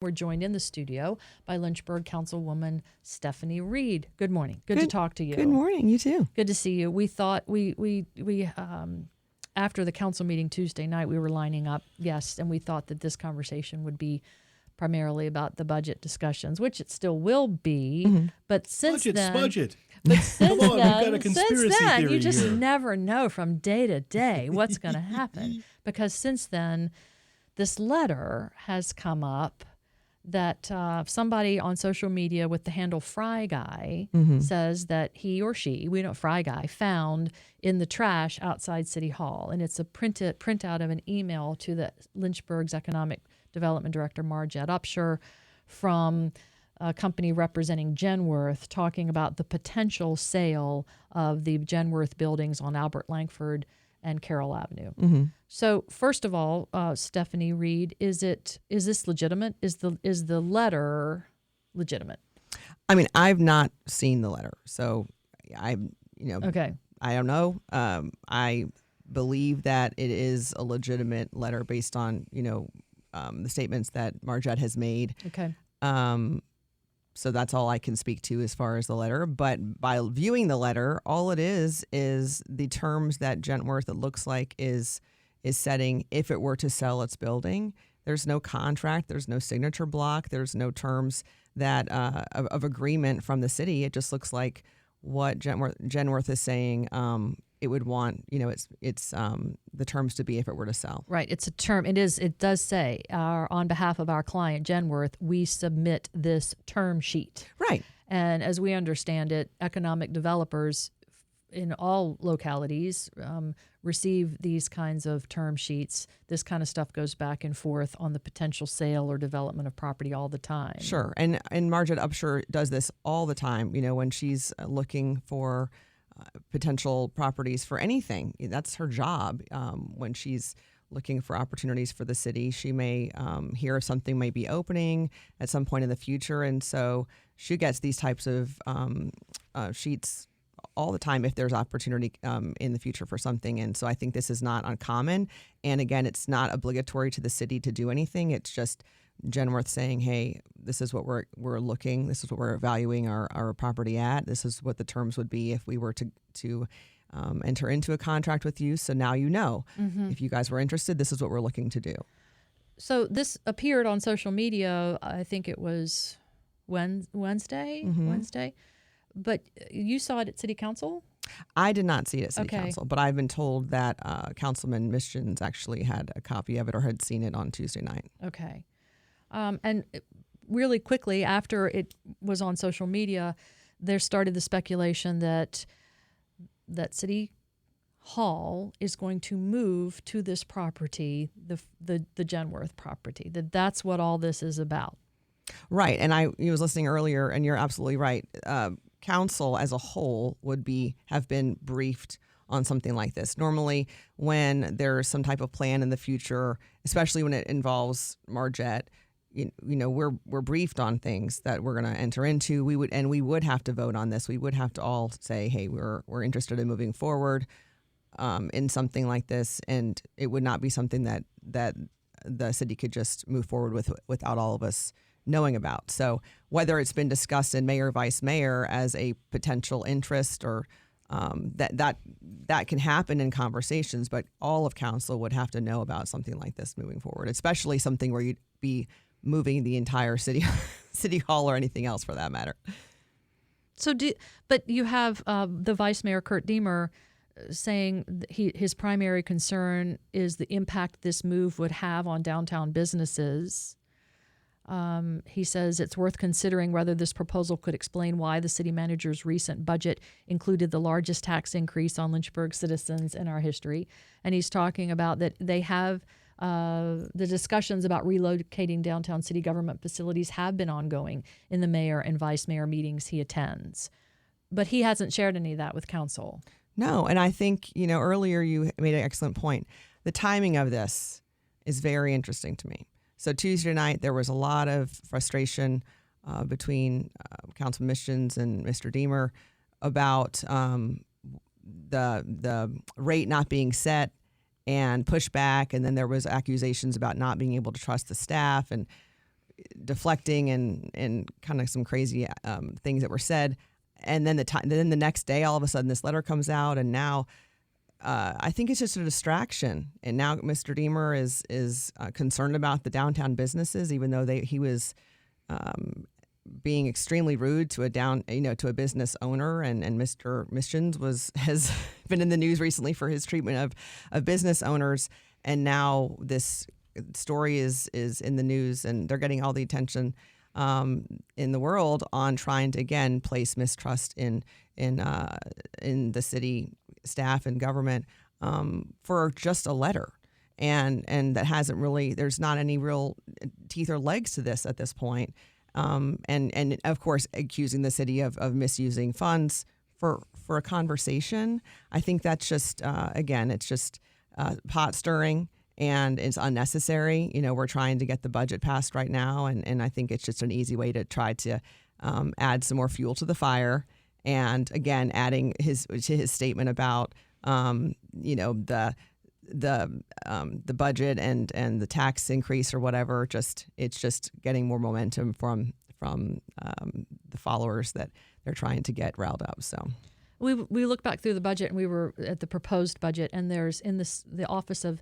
We're joined in the studio by Lynchburg Councilwoman Stephanie Reed. Good morning. Good to talk to you. Good morning. You too. Good to see you. We thought we after the council meeting Tuesday night, we were lining up guests, and we thought that this conversation would be primarily about the budget discussions, which it still will be. Mm-hmm. But since then, budget. But since Come on, then, we've got a conspiracy theory you just here. never know from day to day what's going to happen. Because since then, this letter has come up that somebody on social media with the handle Fry Guy says that he or she, we know Fry Guy, found in the trash outside City Hall. And it's a printout of an email to the Lynchburg's Economic Development Director, Margette Upshur, from a company representing Genworth, talking about the potential sale of the Genworth buildings on Albert Langford and Carroll Avenue. Mm-hmm. So first of all, Stephanie Reed, is this legitimate? Is the letter legitimate? I mean, I've not seen the letter, so Okay. I don't know. I believe that it is a legitimate letter based on the statements that Margette has made. Okay. So that's all I can speak to as far as the letter. But by viewing the letter, all it is the terms that Genworth, it looks like, is setting if it were to sell its building. There's no contract. There's no signature block. There's no terms that of agreement from the city. It just looks like what Genworth is saying it would want, it's the terms to be if it were to sell. Right. It's a term. It does say on behalf of our client, Genworth, we submit this term sheet. Right. And as we understand it, economic developers in all localities receive these kinds of term sheets. This kind of stuff goes back and forth on the potential sale or development of property all the time. Sure. And Margette Upshur does this all the time, when she's looking for potential properties for anything. That's her job. When she's looking for opportunities for the city, she may hear if something may be opening at some point in the future. And so she gets these types of sheets all the time if there's opportunity in the future for something. And so I think this is not uncommon. And again, it's not obligatory to the city to do anything. It's just Genworth saying, hey, this is what we're looking, this is what we're evaluating our property at. This is what the terms would be if we were to enter into a contract with you. So now if you guys were interested, this is what we're looking to do. So this appeared on social media, I think it was Wednesday. But you saw it at City Council? I did not see it at City Council, but I've been told that Councilman Mischens actually had a copy of it or had seen it on Tuesday night. Okay. And really quickly, after it was on social media, there started the speculation that City Hall is going to move to this property, the Genworth property, that's what all this is about. Right. And I was listening earlier, and you're absolutely right. Council as a whole have been briefed on something like this. Normally, when there's some type of plan in the future, especially when it involves Margette, we're briefed on things that we're going to enter into. We would have to vote on this. We would have to all say, hey, we're interested in moving forward in something like this, and it would not be something that the city could just move forward with without all of us knowing about. So whether it's been discussed in mayor, vice mayor as a potential interest, or that can happen in conversations, but all of council would have to know about something like this moving forward, especially something where you'd be moving the entire city hall or anything else for that matter. So, but you have the Vice Mayor Kurt Deemer saying his primary concern is the impact this move would have on downtown businesses. He says it's worth considering whether this proposal could explain why the city manager's recent budget included the largest tax increase on Lynchburg citizens in our history. And he's talking about that they have the discussions about relocating downtown city government facilities have been ongoing in the mayor and vice mayor meetings he attends. But he hasn't shared any of that with council. No, and I think, earlier you made an excellent point. The timing of this is very interesting to me. So Tuesday night, there was a lot of frustration between Councilman Mischens and Mr. Deemer about the rate not being set and pushback, and then there was accusations about not being able to trust the staff. And deflecting and kind of some crazy things that were said. And then the next day, all of a sudden, this letter comes out, and now I think it's just a distraction. And now Mr. Deemer is concerned about the downtown businesses, even though he was being extremely rude to a business owner. And Mr. Mischens has been in the news recently for his treatment of business owners. And now this story is in the news, and they're getting all the attention in the world on trying to again place mistrust in the city staff and government for just a letter, and that hasn't really, there's not any real teeth or legs to this at this point, and of course accusing the city of misusing funds for a conversation. I think that's just again, it's just pot stirring. And it's unnecessary. We're trying to get the budget passed right now, and I think it's just an easy way to try to add some more fuel to the fire. And again, adding his statement about the budget and the tax increase or whatever. It's just getting more momentum from the followers that they're trying to get riled up. So. We look back through the budget, and we were at the proposed budget, and there's in the Office of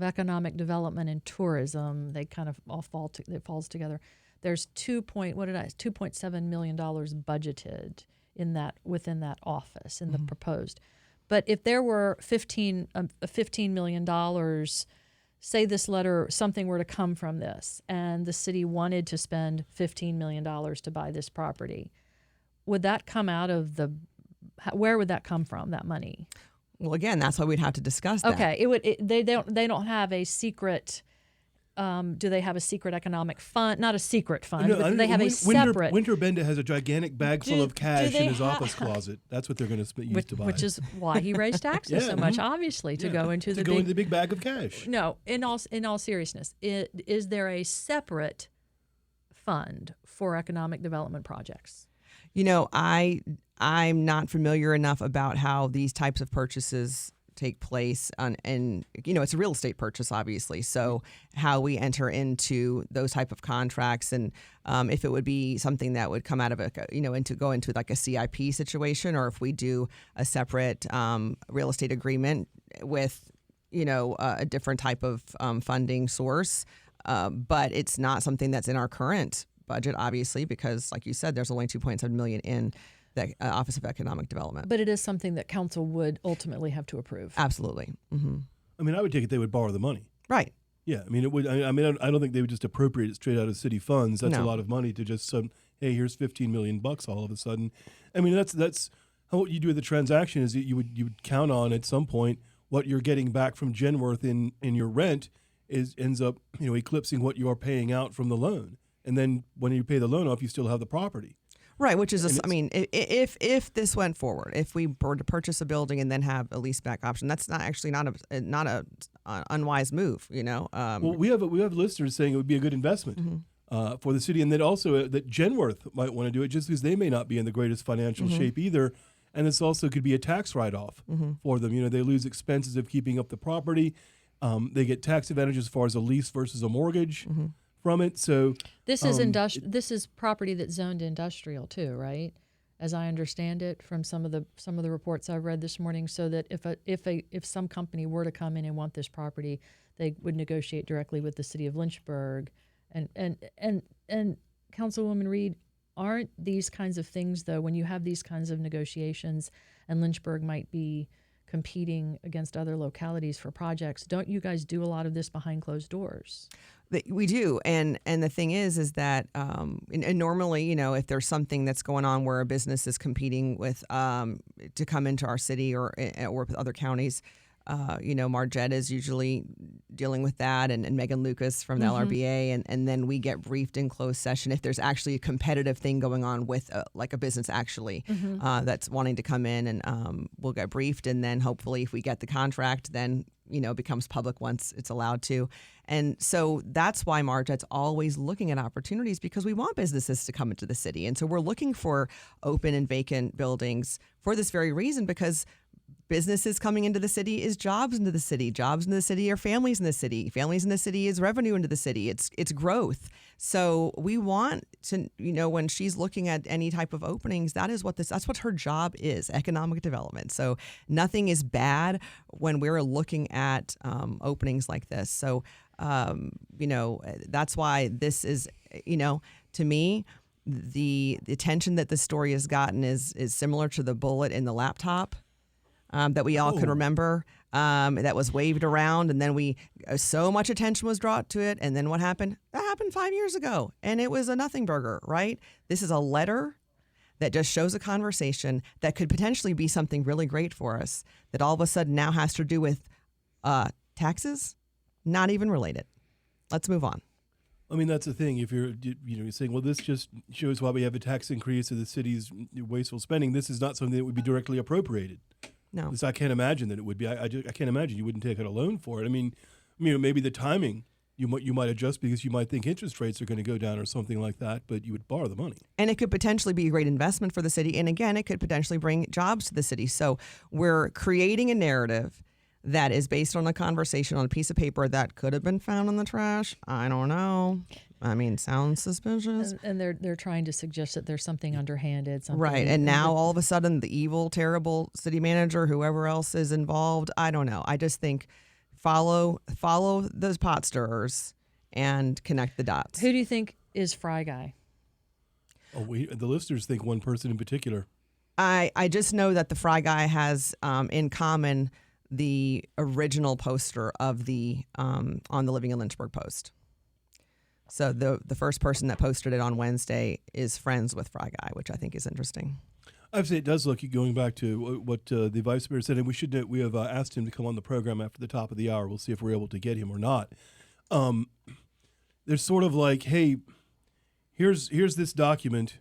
Economic Development and Tourism, they kind of all it falls together. There's $2.7 million budgeted within that office in the proposed. But if there were $15 million, say this letter, something were to come from this, and the city wanted to spend $15 million to buy this property, would that come out of where would that come from, that money? Well, again, that's why we'd have to discuss that. Okay, they don't have a secret. Do they have a secret economic fund? Not a secret fund, but do they have a separate. Winter Benda has a gigantic bag full of cash in his office closet. That's what they're going to use to buy. Which is why he raised taxes so much, obviously, to go into the big bag of cash. No, in all seriousness, is there a separate fund for economic development projects? I'm not familiar enough about how these types of purchases take place, and it's a real estate purchase, obviously. So how we enter into those type of contracts, and if it would be something that would come out of go into like a CIP situation, or if we do a separate real estate agreement with a different type of funding source, but it's not something that's in our current budget, obviously, because like you said, there's only $2.7 million in the Office of Economic Development. But it is something that council would ultimately have to approve. Absolutely. Mm-hmm. I mean, I would take it they would borrow the money. Right. Yeah. I mean, it would. I don't think they would just appropriate it straight out of city funds. That's a lot of money to just hey, here's $15 million all of a sudden. I mean, that's how what you do with the transaction is that you would count on at some point what you're getting back from Genworth in your rent ends up eclipsing what you are paying out from the loan. And then when you pay the loan off, you still have the property. Right, which is, if this went forward, if we were to purchase a building and then have a lease back option, that's not a unwise move, Well, we have listeners saying it would be a good investment for the city, and that also that Genworth might want to do it just because they may not be in the greatest financial shape either, and this also could be a tax write-off for them. They lose expenses of keeping up the property, they get tax advantages as far as a lease versus a mortgage. From it, so this is This is property that's zoned industrial too, right? As I understand it from some of the reports I've read this morning. So that if some company were to come in and want this property, they would negotiate directly with the city of Lynchburg. And Councilwoman Reed, aren't these kinds of things though, when you have these kinds of negotiations, and Lynchburg might be competing against other localities for projects, don't you guys do a lot of this behind closed doors? We do, and the thing is that and normally, if there's something that's going on where a business is competing with to come into our city or with other counties, Margette is usually dealing with that, and Megan Lucas from the LRBA, and then we get briefed in closed session if there's actually a competitive thing going on with like a business actually that's wanting to come in, and we'll get briefed, and then hopefully if we get the contract, then it becomes public once it's allowed to. And so that's why Margette's always looking at opportunities, because we want businesses to come into the city. And so we're looking for open and vacant buildings for this very reason, because businesses coming into the city is jobs into the city. Jobs into the city are families in the city. Families in the city is revenue into the city. It's growth. So we want to, when she's looking at any type of openings, that's what her job is, economic development. So nothing is bad when we're looking at openings like this. So, that's why this is, to me, the attention that this story has gotten is similar to the bullet in the laptop that we all could remember, that was waved around, and then so much attention was brought to it, and then what happened? That happened 5 years ago, and it was a nothing burger, right? This is a letter that just shows a conversation that could potentially be something really great for us, that all of a sudden now has to do with taxes, not even related. Let's move on. I mean, that's the thing. If you're saying, well, this just shows why we have a tax increase of the city's wasteful spending. This is not something that would be directly appropriated. No, I can't imagine that it would be. I can't imagine you wouldn't take out a loan for it. I mean, maybe the timing you might adjust because you might think interest rates are going to go down or something like that, but you would borrow the money. And it could potentially be a great investment for the city. And again, it could potentially bring jobs to the city. So we're creating a narrative that is based on a conversation on a piece of paper that could have been found in the trash. I don't know. I mean, sounds suspicious. And they're trying to suggest that there's something underhanded. Something right. And now all of a sudden the evil, terrible city manager, whoever else is involved, I don't know. I just think follow those pot stirrers and connect the dots. Who do you think is Fry Guy? Oh, the listeners think one person in particular. I just know that the Fry Guy has in common the original poster of the on the Living in Lynchburg Post. So the first person that posted it on Wednesday is friends with Fry Guy, which I think is interesting. I'd say it does look, going back to what the Vice Mayor said, and we have asked him to come on the program after the top of the hour. We'll see if we're able to get him or not. There's sort of like, hey, here's this document.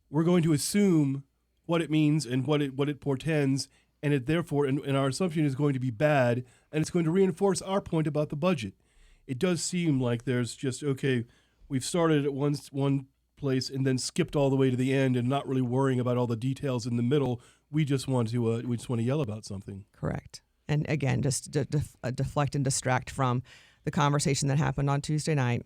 We're going to assume what it means and what it portends, and it therefore, and our assumption is going to be bad, and it's going to reinforce our point about the budget. It does seem like there's just, okay, we've started at one place and then skipped all the way to the end and not really worrying about all the details in the middle. We just want to yell about something. Correct. And again, just deflect and distract from the conversation that happened on Tuesday night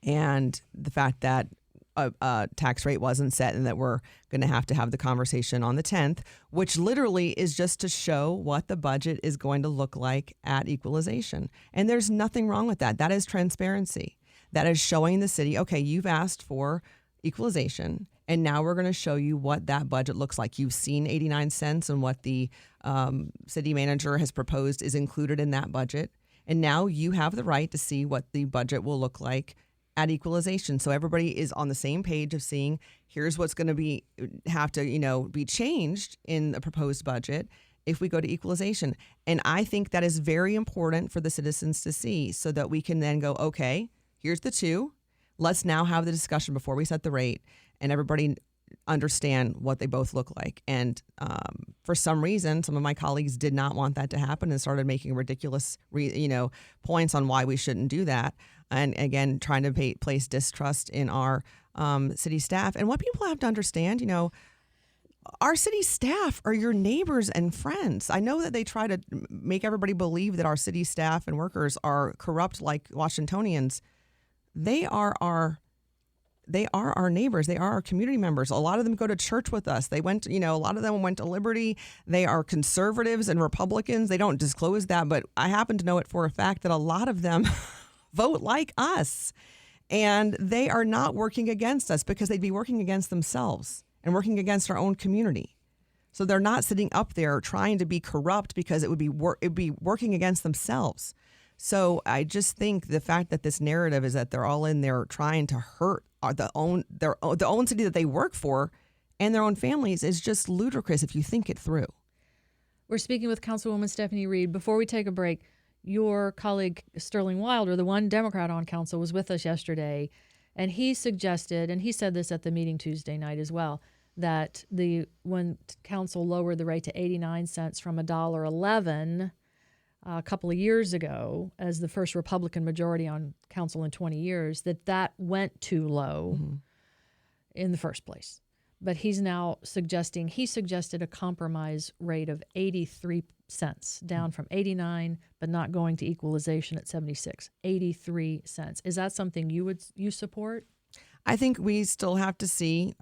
and the fact that a tax rate wasn't set and that we're going to have the conversation on the 10th, which literally is just to show what the budget is going to look like at equalization. And there's nothing wrong with that. That is transparency. That is showing the city, okay, you've asked for equalization, and now we're going to show you what that budget looks like. You've seen 89 cents and what the city manager has proposed is included in that budget. And now you have the right to see what the budget will look like at equalization. So everybody is on the same page of seeing here's what's going to be changed in the proposed budget if we go to equalization. And I think that is very important for the citizens to see so that we can then go, okay, here's the two. Let's now have the discussion before we set the rate and everybody understand what they both look like. And for some reason, some of my colleagues did not want that to happen and started making ridiculous, points on why we shouldn't do that. And again, trying to place distrust in our city staff. And what people have to understand, our city staff are your neighbors and friends. I know that they try to make everybody believe that our city staff and workers are corrupt like Washingtonians. They are our neighbors. They are our community members. A lot of them go to church with us. They went, a lot of them went to Liberty. They are conservatives and Republicans. They don't disclose that, but I happen to know it for a fact that a lot of them vote like us. And they are not working against us because they'd be working against themselves and working against our own community. So they're not sitting up there trying to be corrupt because it would be working against themselves. So I just think the fact that this narrative is that they're all in there trying to hurt the own city that they work for and their own families is just ludicrous if you think it through. We're speaking with Councilwoman Stephanie Reed. Before we take a break, your colleague Sterling Wilder, the one Democrat on council, was with us yesterday, and he suggested, and he said this at the meeting Tuesday night as well, that when council lowered the rate to 89 cents from $1.11 a couple of years ago as the first Republican majority on council in 20 years, that went too low in the first place. but he's now he suggested a compromise rate of 83 cents, down from 89, but not going to equalization at 76. 83 cents. Is that something you support? I think we still have to see.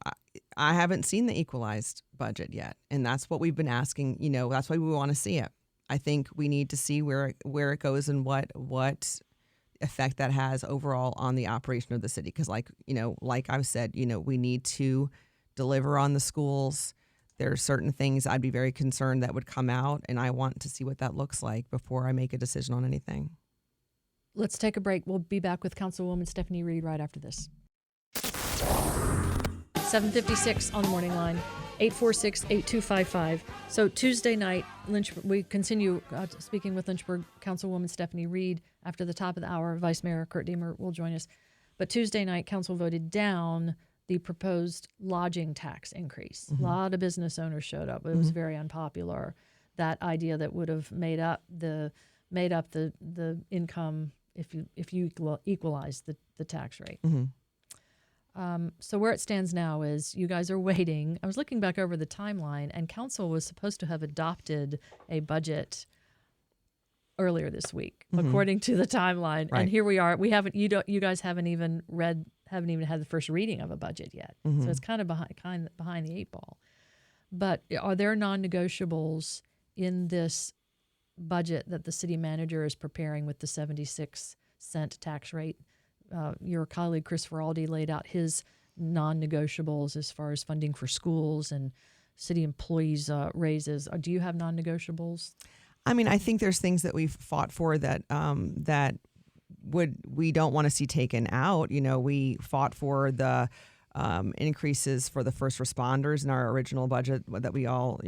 I haven't seen the equalized budget yet, and that's what we've been asking. That's why we want to see it. I think we need to see where it goes and what effect that has overall on the operation of the city. Because, like I've said, we need to deliver on the schools. There are certain things I'd be very concerned that would come out, and I want to see what that looks like before I make a decision on anything. Let's take a break. We'll be back with Councilwoman Stephanie Reed right after this. 7:56 on the Morning Line, 846-8255. So Tuesday night, we continue speaking with Lynchburg Councilwoman Stephanie Reed. After the top of the hour, Vice Mayor Kurt Deemer will join us. But Tuesday night, Council voted down the proposed lodging tax increase. A lot of business owners showed up. It was very unpopular. That idea that would have made up the income if you equalize the tax rate. So where it stands now is you guys are waiting. I was looking back over the timeline, and Council was supposed to have adopted a budget earlier this week, according to the timeline. Right. And here we are. We haven't. You guys haven't even had the first reading of a budget yet. So it's kind of behind the eight ball. But are there non-negotiables in this budget that the city manager is preparing with the 76-cent tax rate? Your colleague Chris Feraldi laid out his non-negotiables as far as funding for schools and city employees' raises. Do you have non-negotiables? I mean, I think there's things that we've fought for that we don't want to see taken out. We fought for the increases for the first responders in our original budget that we all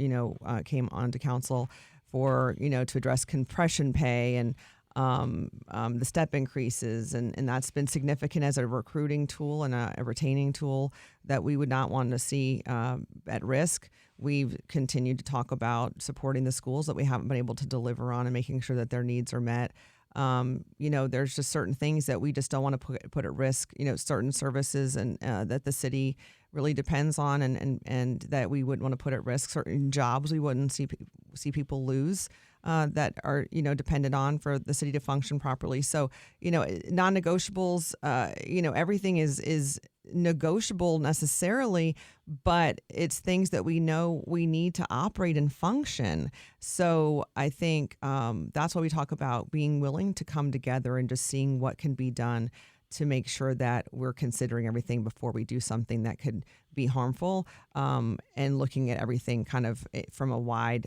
came onto council for to address compression pay and the step increases, and that's been significant as a recruiting tool and a retaining tool that we would not want to see at risk. We've continued to talk about supporting the schools that we haven't been able to deliver on and making sure that their needs are met. There's just certain things that we just don't want to put at risk, certain services and that the city really depends on and that we wouldn't want to put at risk, certain jobs we wouldn't see people lose that are, dependent on for the city to function properly. So, non-negotiables, everything is negotiable necessarily, but it's things that we know we need to operate and function. So I think that's why we talk about being willing to come together and just seeing what can be done to make sure that we're considering everything before we do something that could be harmful, and looking at everything kind of from a wide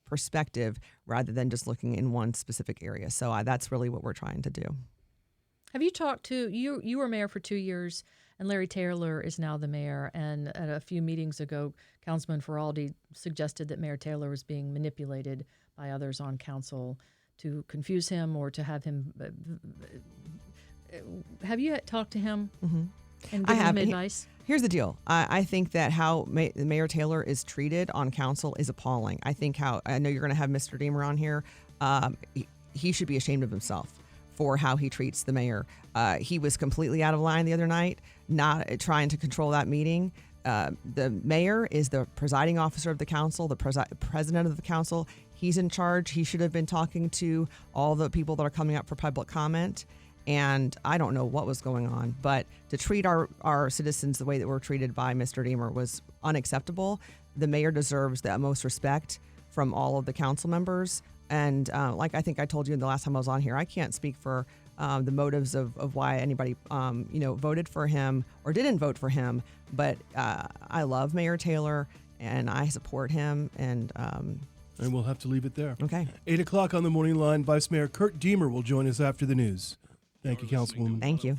perspective rather than just looking in one specific area. So that's really what we're trying to do. Have you talked to you were mayor for 2 years, and Larry Taylor is now the mayor, and at a few meetings ago, Councilman Feraldi suggested that Mayor Taylor was being manipulated by others on council to confuse him or to have him. Have you talked to him and given him advice? Here's the deal. I think that how Mayor Taylor is treated on council is appalling. I know you're going to have Mr. Deemer on here. He should be ashamed of himself for how he treats the mayor. He was completely out of line the other night, not trying to control that meeting. The mayor is the presiding officer of the council, the president of the council. He's in charge. He should have been talking to all the people that are coming up for public comment. And I don't know what was going on, but to treat our citizens the way that we're treated by Mr. Deemer was unacceptable. The mayor deserves the utmost respect from all of the council members. And like I think I told you the last time I was on here, I can't speak for the motives of why anybody voted for him or didn't vote for him. But I love Mayor Taylor and I support him. And we'll have to leave it there. Okay. 8 o'clock on the Morning Line. Vice Mayor Kurt Deemer will join us after the news. Thank you, Councilwoman. Thank you.